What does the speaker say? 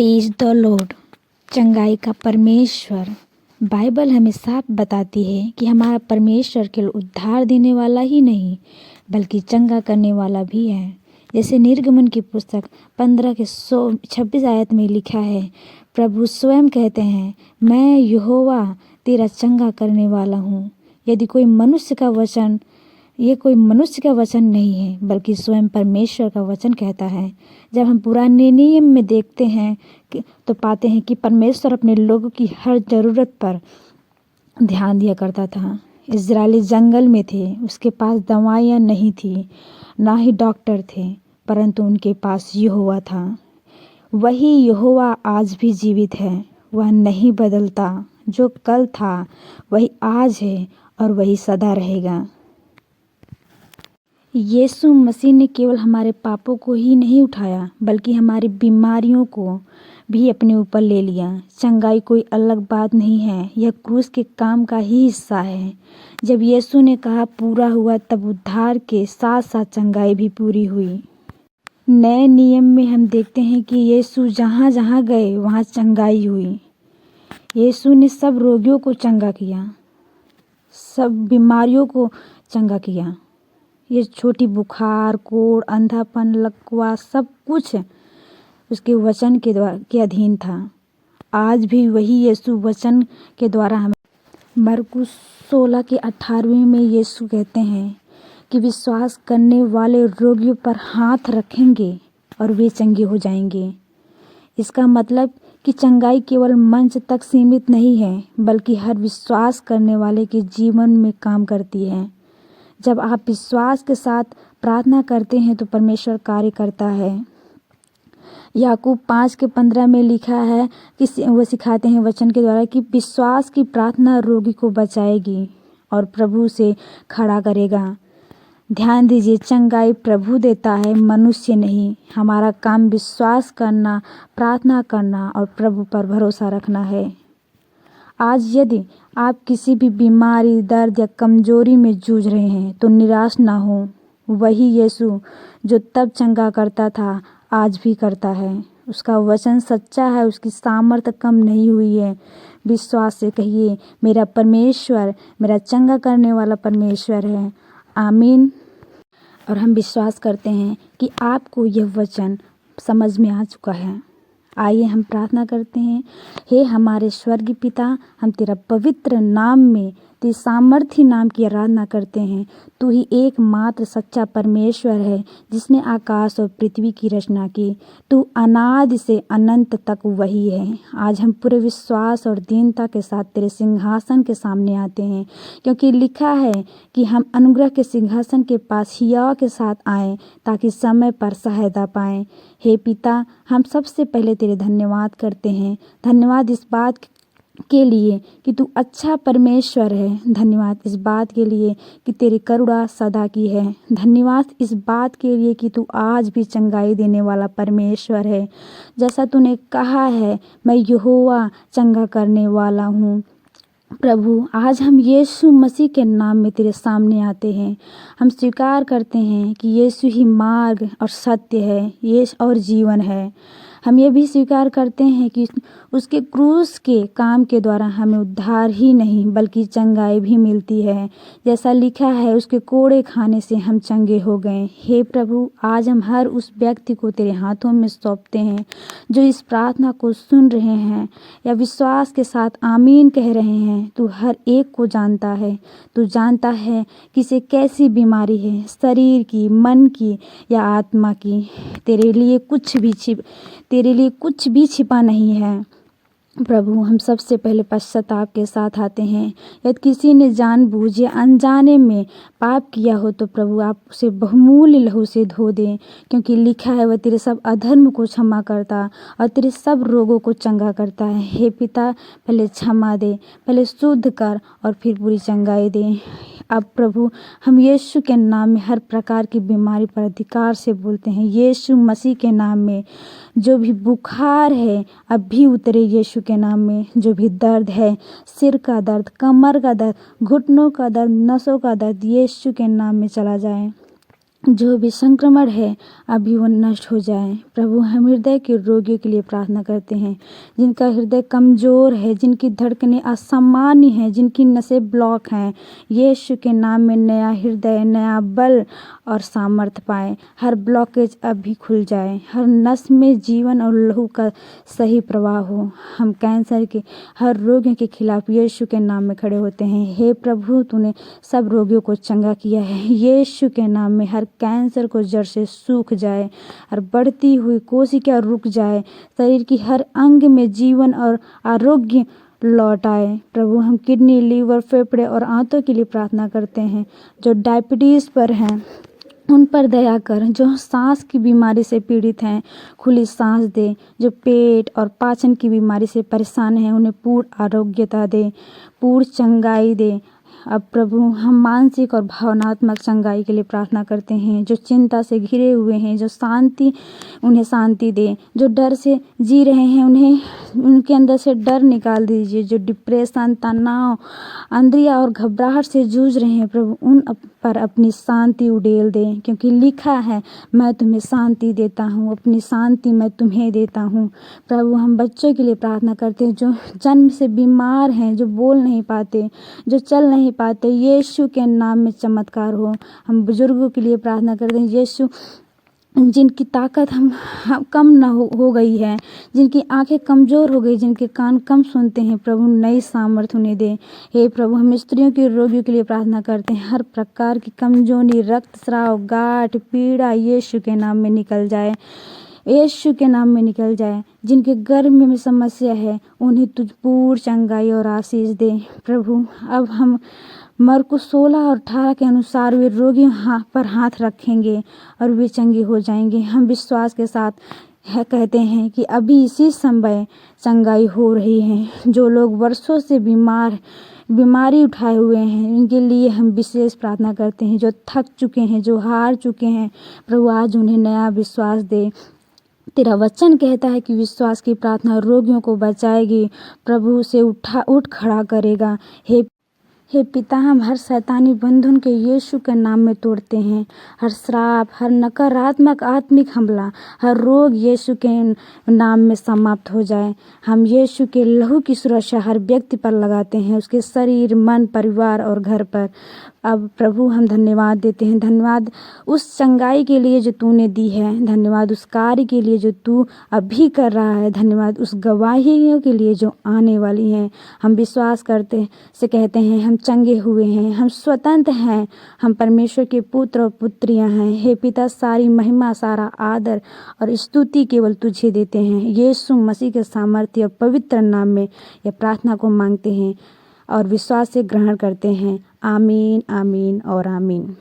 Praise the Lord. चंगाई का परमेश्वर। बाइबल हमें साफ बताती है कि हमारा परमेश्वर केवल उद्धार देने वाला ही नहीं बल्कि चंगा करने वाला भी है। जैसे निर्गमन की पुस्तक 15:26 आयत में लिखा है, प्रभु स्वयं कहते हैं, मैं यहोवा तेरा चंगा करने वाला हूँ। यदि ये कोई मनुष्य का वचन नहीं है बल्कि स्वयं परमेश्वर का वचन कहता है। जब हम पुराने नियम में देखते हैं तो पाते हैं कि परमेश्वर अपने लोगों की हर ज़रूरत पर ध्यान दिया करता था। इज़राइली जंगल में थे, उसके पास दवाइयाँ नहीं थी, ना ही डॉक्टर थे, परंतु उनके पास यहोवा था। वही यहोवा आज भी जीवित है, वह नहीं बदलता। जो कल था वही आज है और वही सदा रहेगा। यीशु मसीह ने केवल हमारे पापों को ही नहीं उठाया बल्कि हमारी बीमारियों को भी अपने ऊपर ले लिया। चंगाई कोई अलग बात नहीं है, यह क्रूस के काम का ही हिस्सा है। जब यीशु ने कहा पूरा हुआ, तब उद्धार के साथ साथ चंगाई भी पूरी हुई। नए नियम में हम देखते हैं कि यीशु जहाँ जहाँ गए वहाँ चंगाई हुई। यीशु ने सब रोगियों को चंगा किया, सब बीमारियों को चंगा किया। ये छोटी बुखार, कोढ़, अंधापन, लकवा सब कुछ उसके वचन के अधीन था। आज भी वही यीशु वचन के द्वारा हमें मरकुस 16:18 में यीशु कहते हैं कि विश्वास करने वाले रोगियों पर हाथ रखेंगे और वे चंगे हो जाएंगे। इसका मतलब कि चंगाई केवल मंच तक सीमित नहीं है बल्कि हर विश्वास करने वाले के जीवन में काम करती है। जब आप विश्वास के साथ प्रार्थना करते हैं तो परमेश्वर कार्य करता है। याकूब 5:15 में लिखा है कि वो सिखाते हैं वचन के द्वारा कि विश्वास की प्रार्थना रोगी को बचाएगी और प्रभु से खड़ा करेगा। ध्यान दीजिए, चंगाई प्रभु देता है, मनुष्य नहीं। हमारा काम विश्वास करना, प्रार्थना करना और प्रभु पर भरोसा रखना है। आज यदि आप किसी भी बीमारी, दर्द या कमजोरी में जूझ रहे हैं तो निराश ना हो। वही यीशु जो तब चंगा करता था आज भी करता है। उसका वचन सच्चा है, उसकी सामर्थ्य कम नहीं हुई है। विश्वास से कहिए, मेरा परमेश्वर मेरा चंगा करने वाला परमेश्वर है। आमीन। और हम विश्वास करते हैं कि आपको यह वचन समझ में आ चुका है। आइए हम प्रार्थना करते हैं। हे हमारे स्वर्गीय पिता, हम तेरा पवित्र नाम में तेरे सामर्थी नाम की आराधना करते हैं। तू ही एकमात्र सच्चा परमेश्वर है जिसने आकाश और पृथ्वी की रचना की। तू अनादि से अनंत तक वही है। आज हम पूरे विश्वास और दीनता के साथ तेरे सिंहासन के सामने आते हैं, क्योंकि लिखा है कि हम अनुग्रह के सिंहासन के पास हिया के साथ आएँ ताकि समय पर सहायता पाएँ। हे पिता, हम सबसे पहले तेरे धन्यवाद करते हैं। धन्यवाद इस बात के लिए कि तू अच्छा परमेश्वर है। धन्यवाद इस बात के लिए कि तेरी करुणा सदा की है। धन्यवाद इस बात के लिए कि तू आज भी चंगाई देने वाला परमेश्वर है। जैसा तूने कहा है, मैं यहोवा चंगा करने वाला हूँ। प्रभु, आज हम यीशु मसीह के नाम में तेरे सामने आते हैं। हम स्वीकार करते हैं कि यीशु ही मार्ग और सत्य है, यीशु और जीवन है। हम ये भी स्वीकार करते हैं कि उसके क्रूस के काम के द्वारा हमें उद्धार ही नहीं बल्कि चंगाई भी मिलती है। जैसा लिखा है, उसके कोड़े खाने से हम चंगे हो गए। हे प्रभु, आज हम हर उस व्यक्ति को तेरे हाथों में सौंपते हैं जो इस प्रार्थना को सुन रहे हैं या विश्वास के साथ आमीन कह रहे हैं। तू हर एक को जानता है। तू जानता है कि इसे कैसी बीमारी है, शरीर की, मन की या आत्मा की। तेरे लिए कुछ भी छिपा नहीं है। प्रभु, हम सबसे पहले पश्चाताप के साथ आते हैं। यदि किसी ने जानबूझ या अनजाने में पाप किया हो तो प्रभु आप उसे बहुमूल्य लहू से धो दें, क्योंकि लिखा है वह तेरे सब अधर्म को क्षमा करता और तेरे सब रोगों को चंगा करता है। हे पिता, पहले क्षमा दे, पहले शुद्ध कर और फिर पूरी चंगाई दे। अब प्रभु, हम यीशु के नाम में हर प्रकार की बीमारी पर अधिकार से बोलते हैं। यीशु मसीह के नाम में जो भी बुखार है अब भी उतरे। यीशु के नाम में जो भी दर्द है, सिर का दर्द, कमर का दर्द, घुटनों का दर्द, नसों का दर्द, यीशु के नाम में चला जाए। जो भी संक्रमण है अभी वो नष्ट हो जाए। प्रभु हम हृदय के रोगियों के लिए प्रार्थना करते हैं, जिनका हृदय कमज़ोर है, जिनकी धड़कनें असामान्य हैं, जिनकी नसें ब्लॉक हैं। यीशु के नाम में नया हृदय, नया बल और सामर्थ्य पाए। हर ब्लॉकेज अभी खुल जाए, हर नस में जीवन और लहू का सही प्रवाह हो। हम कैंसर के हर रोगियों के खिलाफ यीशु के नाम में खड़े होते हैं। हे प्रभु, तूने सब रोगियों को चंगा किया है। यीशु के नाम में हर कैंसर को जड़ से सूख जाए और बढ़ती हुई कोशिका रुक जाए। शरीर की हर अंग में जीवन और आरोग्य लौट आए। प्रभु हम किडनी, लीवर, फेफड़े और आंतों के लिए प्रार्थना करते हैं। जो डायबिटीज़ पर हैं उन पर दया कर। जो सांस की बीमारी से पीड़ित हैं खुली सांस दे। जो पेट और पाचन की बीमारी से परेशान हैं उन्हें पूर्ण आरोग्यता दे, पूर्ण चंगाई दे। अब प्रभु हम मानसिक और भावनात्मक चंगाई के लिए प्रार्थना करते हैं। जो चिंता से घिरे हुए हैं, जो उन्हें शांति दे। जो डर से जी रहे हैं उनके अंदर से डर निकाल दीजिए। जो डिप्रेशन, तनाव, अंधेरिया और घबराहट से जूझ रहे हैं प्रभु उन पर अपनी शांति उड़ेल दें, क्योंकि लिखा है मैं तुम्हें शांति देता हूँ, अपनी शांति मैं तुम्हें देता हूँ। प्रभु हम बच्चों के लिए प्रार्थना करते हैं जो जन्म से बीमार हैं, जो बोल नहीं पाते, जो चल नहीं पाते। यीशु के नाम में चमत्कार हो। हम बुजुर्गों के लिए प्रार्थना करते हैं, यीशु जिनकी ताकत हम कम न हो गई है, जिनकी आंखें कमज़ोर हो गई, जिनके कान कम सुनते हैं, प्रभु नई सामर्थ्य उन्हें दे। हे प्रभु हम स्त्रियों के रोगियों के लिए प्रार्थना करते हैं। हर प्रकार की कमजोरी, रक्तस्राव, गांठ, पीड़ा यीशु के नाम में निकल जाए, यीशु के नाम में निकल जाए। जिनके गर्भ में समस्या है उन्हें तुझ पूर्ण चंगाई और आशीष दे। प्रभु अब हम मरकुस 16 और 18 के अनुसार वे रोगियों पर हाथ रखेंगे और वे चंगे हो जाएंगे। हम विश्वास के साथ कहते हैं कि अभी इसी समय चंगाई हो रही है। जो लोग वर्षों से बीमारी उठाए हुए हैं उनके लिए हम विशेष प्रार्थना करते हैं। जो थक चुके हैं, जो हार चुके हैं, प्रभु आज उन्हें नया विश्वास दे। तेरा वचन कहता है कि विश्वास की प्रार्थना रोगियों को बचाएगी, प्रभु उसे उठ खड़ा करेगा। हे पिता, हम हर शैतानी बंधन के यीशु के नाम में तोड़ते हैं। हर श्राप, हर नकारात्मक आत्मिक हमला, हर रोग यीशु के नाम में समाप्त हो जाए। हम यीशु के लहू की सुरक्षा हर व्यक्ति पर लगाते हैं, उसके शरीर, मन, परिवार और घर पर। अब प्रभु हम धन्यवाद देते हैं। धन्यवाद उस चंगाई के लिए जो तूने दी है, धन्यवाद उस कार्य के लिए जो तू अभी कर रहा है, धन्यवाद उस गवाहियों के लिए जो आने वाली हैं। हम विश्वास करते से कहते हैं हम चंगे हुए हैं, हम स्वतंत्र हैं, हम परमेश्वर के पुत्र और पुत्रियां हैं। हे पिता, सारी महिमा, सारा आदर और स्तुति केवल तुझे देते हैं। यीशु मसीह के सामर्थ्य और पवित्र नाम में यह प्रार्थना को मांगते हैं और विश्वास से ग्रहण करते हैं। आमीन, आमीन और आमीन।